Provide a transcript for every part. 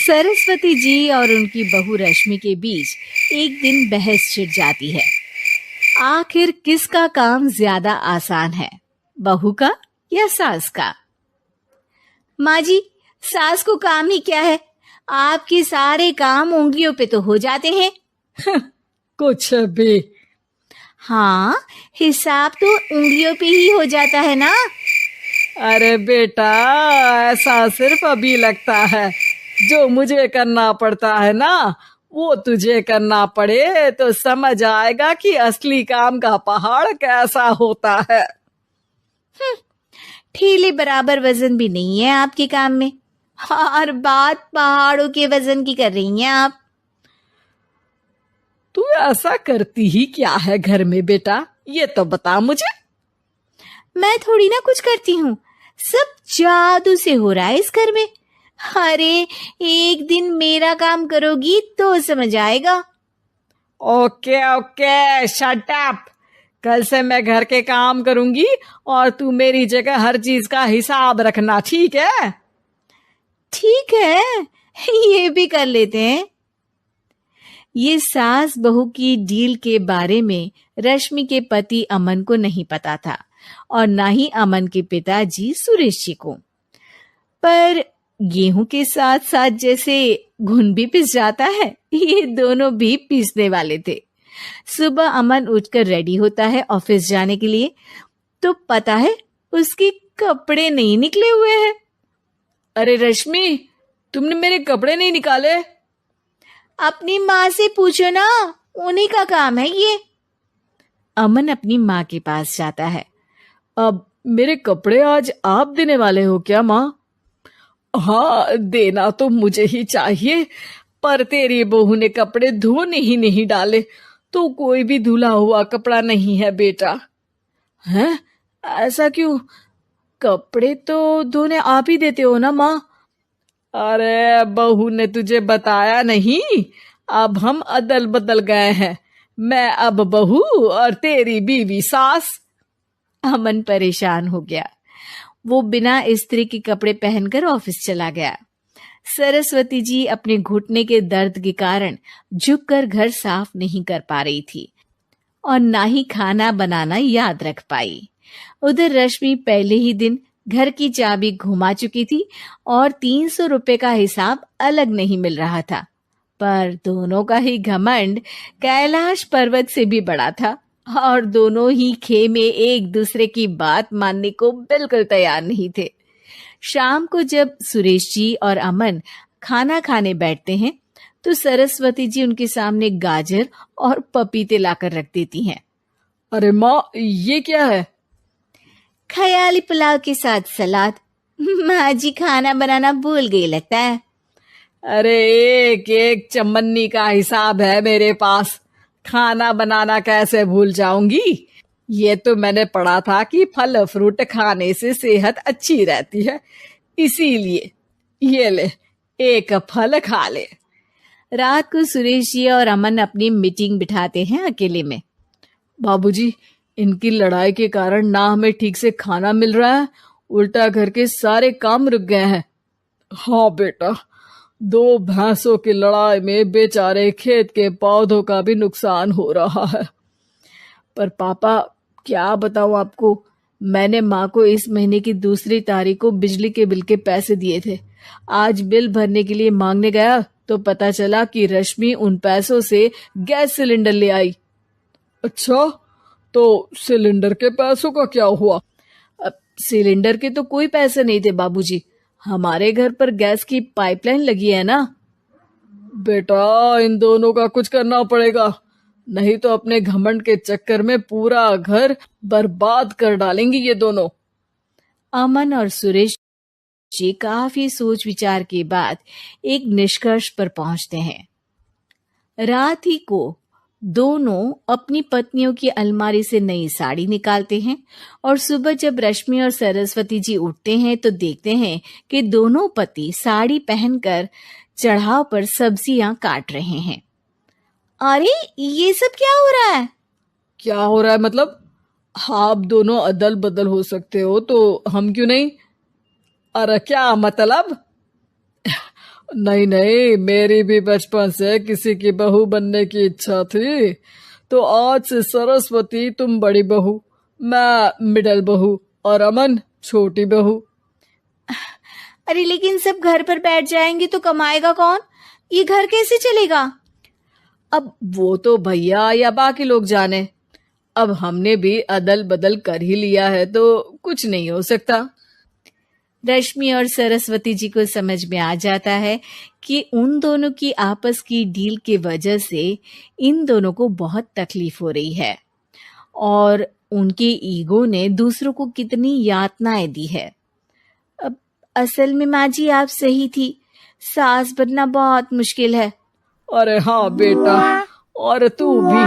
सरस्वती जी और उनकी बहू रश्मि के बीच एक दिन बहस छिड़ जाती है। आखिर किसका काम ज्यादा आसान है, बहू का या सास का? माँ जी, सास को काम ही क्या है, आपके सारे काम उंगलियों पे तो हो जाते हैं। कुछ भी। हाँ, हिसाब तो उंगलियों पे ही हो जाता है ना। अरे बेटा, ऐसा सिर्फ अभी लगता है। जो मुझे करना पड़ता है ना, वो तुझे करना पड़े तो समझ आएगा कि असली काम का पहाड़ कैसा होता है। ठेले बराबर वजन भी नहीं है आपके काम में, और बात पहाड़ों के वजन की कर रही हैं आप। तू ऐसा करती ही क्या है घर में बेटा, ये तो बता मुझे। मैं थोड़ी ना कुछ करती हूँ, सब जादू से हो रहा है इस घर में। अरे, एक दिन मेरा काम करोगी तो समझ आएगा। Okay okay, shut up. कल से मैं घर के काम करूंगी और तू मेरी जगह हर चीज का हिसाब रखना, ठीक है? ठीक है, ये भी कर लेते हैं। ये सास बहू की डील के बारे में रश्मि के पति अमन को नहीं पता था और ना ही अमन के पिताजी सुरेश जी को। पर गेहूं के साथ साथ जैसे घुन भी पिस जाता है, ये दोनों भी पीसने वाले थे। सुबह अमन उठकर रेडी होता है ऑफिस जाने के लिए, तो पता है उसके कपड़े नहीं निकले हुए हैं। अरे रश्मि, तुमने मेरे कपड़े नहीं निकाले? अपनी माँ से पूछो ना, उन्हीं का काम है ये। अमन अपनी माँ के पास जाता है। अब मेरे कपड़े आज आप देने वाले हो क्या माँ? हाँ, देना तो मुझे ही चाहिए, पर तेरी बहू ने कपड़े धोने ही नहीं डाले, तो कोई भी धुला हुआ कपड़ा नहीं है बेटा। हैं? ऐसा क्यों? कपड़े तो धोने आप ही देते हो ना माँ? अरे बहू ने तुझे बताया नहीं, अब हम अदल बदल गए हैं। मैं अब बहू और तेरी बीवी सास। अमन परेशान हो गया। वो बिना इस्त्री के कपड़े पहनकर ऑफिस चला गया। सरस्वती जी अपने घुटने के दर्द के कारण झुककर घर साफ नहीं कर पा रही थी और ना ही खाना बनाना याद रख पाई। उधर रश्मि पहले ही दिन घर की चाबी घुमा चुकी थी और 300 रुपए का हिसाब अलग नहीं मिल रहा था। पर दोनों का ही घमंड कैलाश पर्वत से भी बड़ा था और दोनों ही खेमे एक दूसरे की बात मानने को बिल्कुल तैयार नहीं थे। शाम को जब सुरेश जी और अमन खाना खाने बैठते हैं तो सरस्वती जी उनके सामने गाजर और पपीते लाकर रख देती हैं। अरे माँ, ये क्या है? ख्याली पुलाव के साथ सलाद। माँ जी खाना बनाना भूल गई लगता है। अरे एक एक चमन्नी का हिसाब है मेरे पास, खाना बनाना कैसे भूल जाऊंगी? ये तो मैंने पढ़ा था कि फल फ्रूट खाने से सेहत अच्छी रहती है, इसीलिए ये ले, एक फल खा ले। रात को सुरेश जी और अमन अपनी मीटिंग बिठाते हैं अकेले में। बाबूजी, इनकी लड़ाई के कारण ना हमें ठीक से खाना मिल रहा है, उल्टा घर के सारे काम रुक गए हैं। हाँ बेटा, 2 भैंसों की लड़ाई में बेचारे खेत के पौधों का भी नुकसान हो रहा है। पर पापा, क्या बताऊं आपको, मैंने माँ को इस महीने की 2 तारीख को बिजली के बिल के पैसे दिए थे। आज बिल भरने के लिए मांगने गया तो पता चला कि रश्मि उन पैसों से गैस सिलेंडर ले आई। अच्छा, तो सिलेंडर के पैसों का क्या हुआ? अब सिलेंडर के तो कोई पैसे नहीं थे बाबूजी, हमारे घर पर गैस की पाइपलाइन लगी है ना। बेटा, इन दोनों का कुछ करना पड़ेगा, नहीं तो अपने घमंड के चक्कर में पूरा घर बर्बाद कर डालेंगी ये दोनों। अमन और सुरेश जी काफी सोच विचार के बाद एक निष्कर्ष पर पहुंचते हैं। रात ही को दोनों अपनी पत्नियों की अलमारी से नई साड़ी निकालते हैं और सुबह जब रश्मि और सरस्वती जी उठते हैं तो देखते हैं कि दोनों पति साड़ी पहनकर चढ़ाव पर सब्जियां काट रहे हैं। अरे, ये सब क्या हो रहा है? क्या हो रहा है मतलब? आप दोनों अदल बदल हो सकते हो तो हम क्यों नहीं? अरे क्या मतलब? नहीं नहीं, मेरी भी बचपन से किसी की बहू बनने की इच्छा थी। तो आज से सरस्वती तुम बड़ी बहू, मैं मिडल बहू और अमन छोटी बहू। अरे लेकिन सब घर पर बैठ जाएंगे तो कमाएगा कौन? ये घर कैसे चलेगा? अब वो तो भैया या बाकी लोग जाने। अब हमने भी अदल बदल कर ही लिया है तो कुछ नहीं हो सकता। रश्मि और सरस्वती जी को समझ में आ जाता है कि उन दोनों की आपस की डील के वजह से इन दोनों को बहुत तकलीफ हो रही है और उनके ईगो ने दूसरों को कितनी यातनाएं दी है। अब असल में माँ जी आप सही थी, सास बनना बहुत मुश्किल है। अरे हाँ बेटा, और तू भी,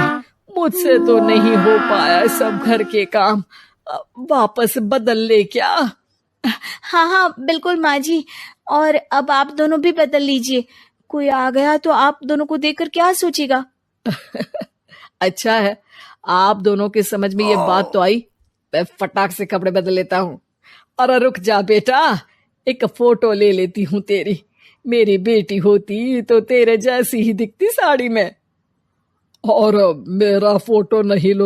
मुझसे तो नहीं हो पाया सब घर के काम। वापस बदल ले क्या? हाँ हाँ बिल्कुल माँ जी, और अब आप दोनों भी बदल लीजिए। कोई आ गया तो आप दोनों को देखकर क्या सोचेगा? अच्छा है, आप दोनों के समझ में ये बात तो आई। मैं फटाक से कपड़े बदल लेता हूँ। अरे रुक जा बेटा, एक फोटो ले लेती हूँ तेरी। मेरी बेटी होती तो तेरे जैसी ही दिखती साड़ी में। और मेरा फोटो नहीं लो